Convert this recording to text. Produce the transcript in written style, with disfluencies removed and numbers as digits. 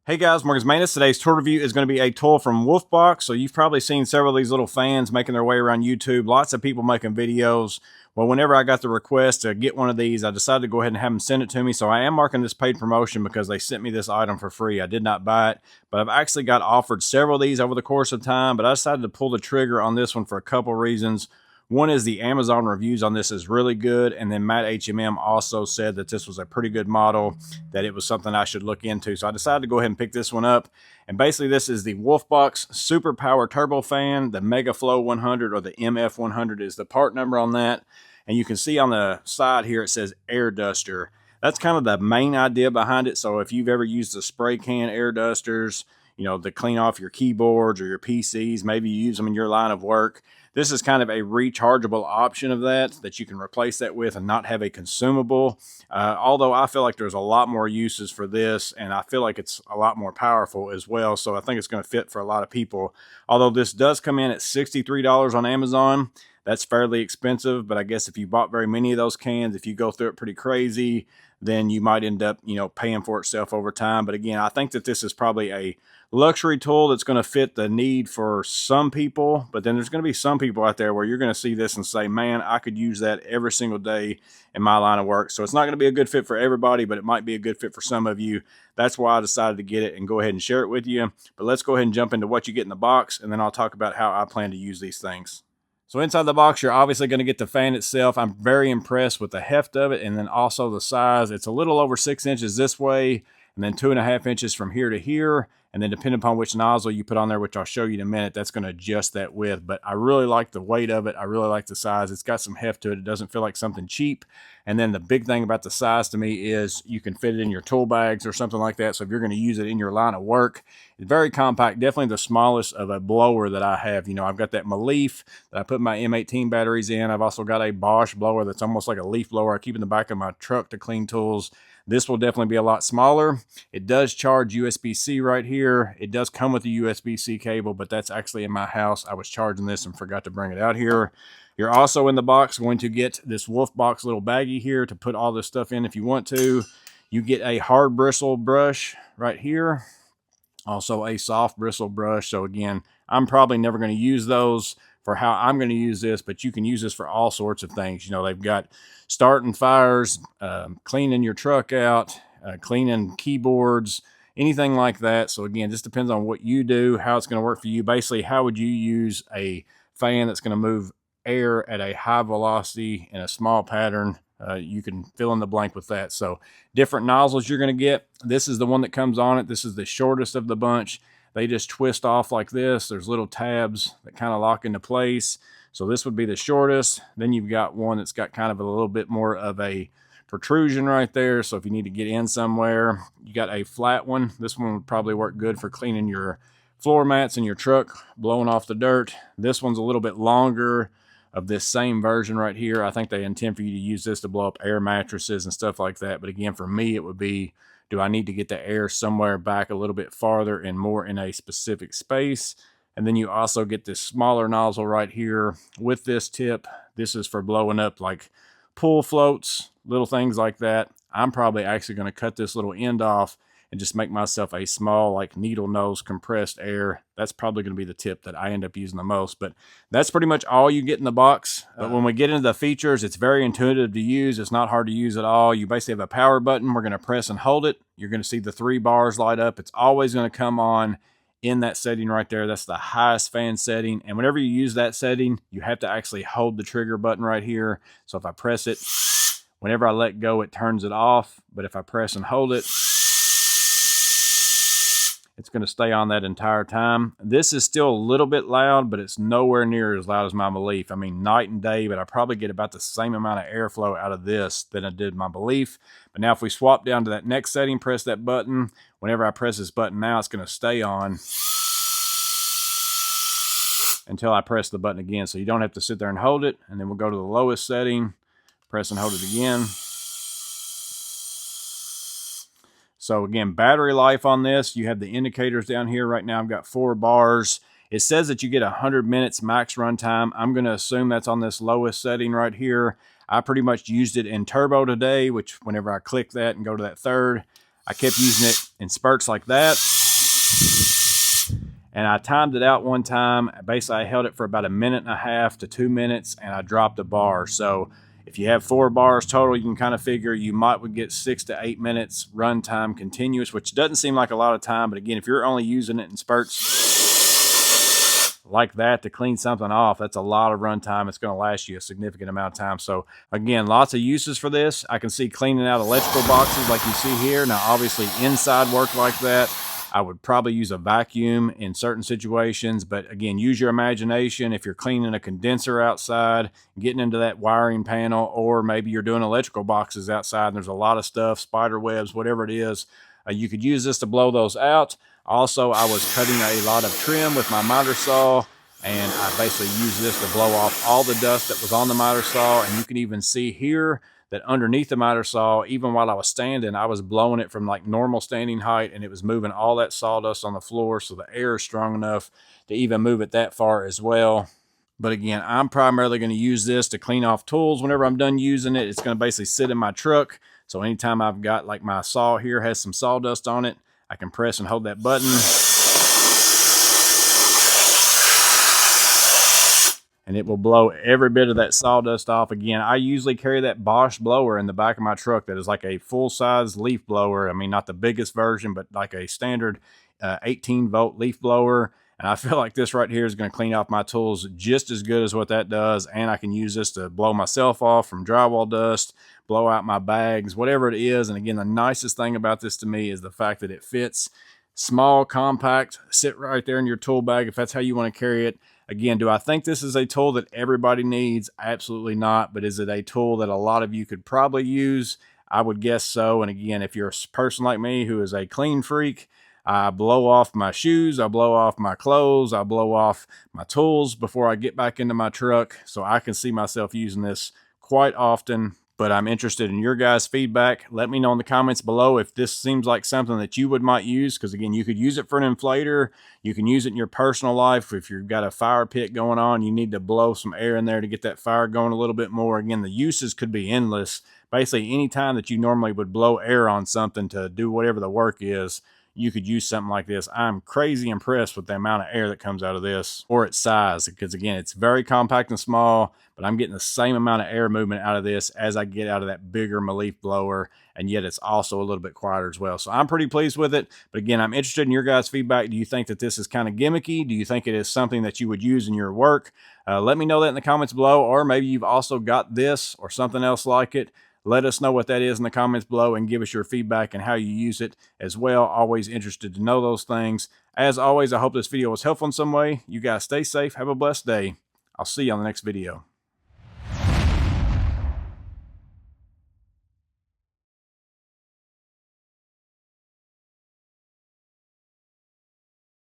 Hey guys, Morgan's Manus. Today's tool review is going to be a tool from Wolfbox. So you've probably seen several of these little fans making their way around YouTube. Lots of people making videos. Well, whenever I got the request to get one of these, I decided to go ahead and have them send it to me. So I am marking this paid promotion because they sent me this item for free. I did not buy it, but I've actually got offered several of these over the course of time. But I decided to pull the trigger on this one for a couple reasons. One is the Amazon reviews on this is really good, and then Matt HMM also said that this was a pretty good model, that it was something I should look into. So I decided to go ahead and pick this one up. And basically this is the Wolfbox Super Power Turbo Fan. The Mega Flow 100 or the MF100 is the part number on that. And you can see on the side here it says air duster. That's kind of the main idea behind it. So if you've ever used the spray can air dusters, you know, to clean off your keyboards or your PCs, maybe you use them in your line of work. This is kind of a rechargeable option of that you can replace that with and not have a consumable. Although I feel like there's a lot more uses for this, and I feel like it's a lot more powerful as well. So I think it's going to fit for a lot of people. Although this does come in at $63 on Amazon. That's fairly expensive, but I guess if you bought very many of those cans, if you go through it pretty crazy, then you might end up, paying for itself over time. But again, I think that this is probably a luxury tool that's going to fit the need for some people, but then there's going to be some people out there where you're going to see this and say, man, I could use that every single day in my line of work. So it's not going to be a good fit for everybody, but it might be a good fit for some of you. That's why I decided to get it and go ahead and share it with you. But let's go ahead and jump into what you get in the box, and then I'll talk about how I plan to use these things. So inside the box, you're obviously going to get the fan itself. I'm very impressed with the heft of it, and then also the size. It's a little over 6 inches this way, and then 2.5 inches from here to here. And then depending upon which nozzle you put on there, which I'll show you in a minute, that's going to adjust that width. But I really like the weight of it. I really like the size. It's got some heft to it. It doesn't feel like something cheap. And then the big thing about the size to me is you can fit it in your tool bags or something like that. So if you're going to use it in your line of work, it's very compact. Definitely the smallest of a blower that I have. I've got that Maleef that I put my M18 batteries in. I've also got a Bosch blower that's almost like a leaf blower I keep in the back of my truck to clean tools. This will definitely be a lot smaller. It does charge USB-C right here. It does come with a USB-C cable, but that's actually in my house. I was charging this and forgot to bring it out here. You're also in the box going to get this Wolfbox little baggie here to put all this stuff in if you want to. You get a hard bristle brush right here. Also a soft bristle brush. So again, I'm probably never going to use those for how I'm going to use this, but you can use this for all sorts of things. They've got starting fires, cleaning your truck out, cleaning keyboards, anything like that. So again, just depends on what you do, how it's going to work for you. Basically, how would you use a fan that's going to move air at a high velocity in a small pattern? You can fill in the blank with that. So different nozzles you're going to get. This is the one that comes on it. This is the shortest of the bunch. They just twist off like this. There's little tabs that kind of lock into place. So this would be the shortest. Then you've got one that's got kind of a little bit more of a protrusion right there. So if you need to get in somewhere, you got a flat one. This one would probably work good for cleaning your floor mats in your truck, blowing off the dirt. This one's a little bit longer of this same version right here. I think they intend for you to use this to blow up air mattresses and stuff like that. But again, for me, it would be, do I need to get the air somewhere back a little bit farther and more in a specific space? And then you also get this smaller nozzle right here with this tip. This is for blowing up like pool floats, little things like that. I'm probably actually going to cut this little end off and just make myself a small like needle nose compressed air. That's probably going to be the tip that I end up using the most. But that's pretty much all you get in the box. But when we get into the features, it's very intuitive to use. It's not hard to use at all. You basically have a power button. We're going to press and hold it. You're going to see the 3 bars light up. It's always going to come on in that setting right there. That's the highest fan setting. And whenever you use that setting, you have to actually hold the trigger button right here. So if I press it, whenever I let go, it turns it off. But if I press and hold it, it's going to stay on that entire time. This is still a little bit loud, but it's nowhere near as loud as my Maleef. I mean, night and day, but I probably get about the same amount of airflow out of this than I did my Maleef. But now if we swap down to that next setting, press that button. Whenever I press this button now, it's going to stay on until I press the button again. So you don't have to sit there and hold it. And then we'll go to the lowest setting, press and hold it again. So again, battery life on this, you have the indicators down here. Right now I've got 4 bars. It says that you get 100 minutes max runtime. I'm going to assume that's on this lowest setting right here. I pretty much used it in turbo today, which whenever I click that and go to that third, I kept using it in spurts like that. And I timed it out one time. Basically, I held it for about 1.5 to 2 minutes, and I dropped a bar. So if you have 4 bars total, you can kind of figure you would get 6 to 8 minutes run time continuous, which doesn't seem like a lot of time. But again, if you're only using it in spurts like that to clean something off, that's a lot of run time. It's going to last you a significant amount of time. So again, lots of uses for this. I can see cleaning out electrical boxes like you see here. Now, obviously, inside work like that, I would probably use a vacuum in certain situations, but again, use your imagination. If you're cleaning a condenser outside, getting into that wiring panel, or maybe you're doing electrical boxes outside and there's a lot of stuff, spider webs, whatever it is, you could use this to blow those out. Also, I was cutting a lot of trim with my miter saw, and I basically used this to blow off all the dust that was on the miter saw. And you can even see here that underneath the miter saw, even while I was standing, I was blowing it from like normal standing height, and it was moving all that sawdust on the floor, so the air is strong enough to even move it that far as well. But again, I'm primarily going to use this to clean off tools whenever I'm done using it. It's going to basically sit in my truck, so anytime I've got, like, my saw here has some sawdust on it, I can press and hold that button, and it will blow every bit of that sawdust off. Again, I usually carry that Bosch blower in the back of my truck that is like a full-size leaf blower. I mean, not the biggest version, but like a standard 18-volt leaf blower. And I feel like this right here is going to clean off my tools just as good as what that does. And I can use this to blow myself off from drywall dust, blow out my bags, whatever it is. And again, the nicest thing about this to me is the fact that it fits small, compact, sit right there in your tool bag if that's how you want to carry it. Again, do I think this is a tool that everybody needs? Absolutely not. But is it a tool that a lot of you could probably use? I would guess so. And again, if you're a person like me who is a clean freak, I blow off my shoes, I blow off my clothes, I blow off my tools before I get back into my truck. So I can see myself using this quite often. But I'm interested in your guys' feedback. Let me know in the comments below if this seems like something that you might use, because again, you could use it for an inflator. You can use it in your personal life. If you've got a fire pit going on, you need to blow some air in there to get that fire going a little bit more. Again, the uses could be endless. Basically, any time that you normally would blow air on something to do whatever the work is, you could use something like this. I'm crazy impressed with the amount of air that comes out of this, or its size, because again, it's very compact and small, but I'm getting the same amount of air movement out of this as I get out of that bigger leaf blower, and yet it's also a little bit quieter as well. So I'm pretty pleased with it. But again, I'm interested in your guys' feedback. Do you think that this is kind of gimmicky? Do you think it is something that you would use in your work? Let me know that in the comments below, or maybe you've also got this or something else like it. Let us know what that is in the comments below, and give us your feedback and how you use it as well. Always interested to know those things. As always, I hope this video was helpful in some way. You guys stay safe. Have a blessed day. I'll see you on the next video.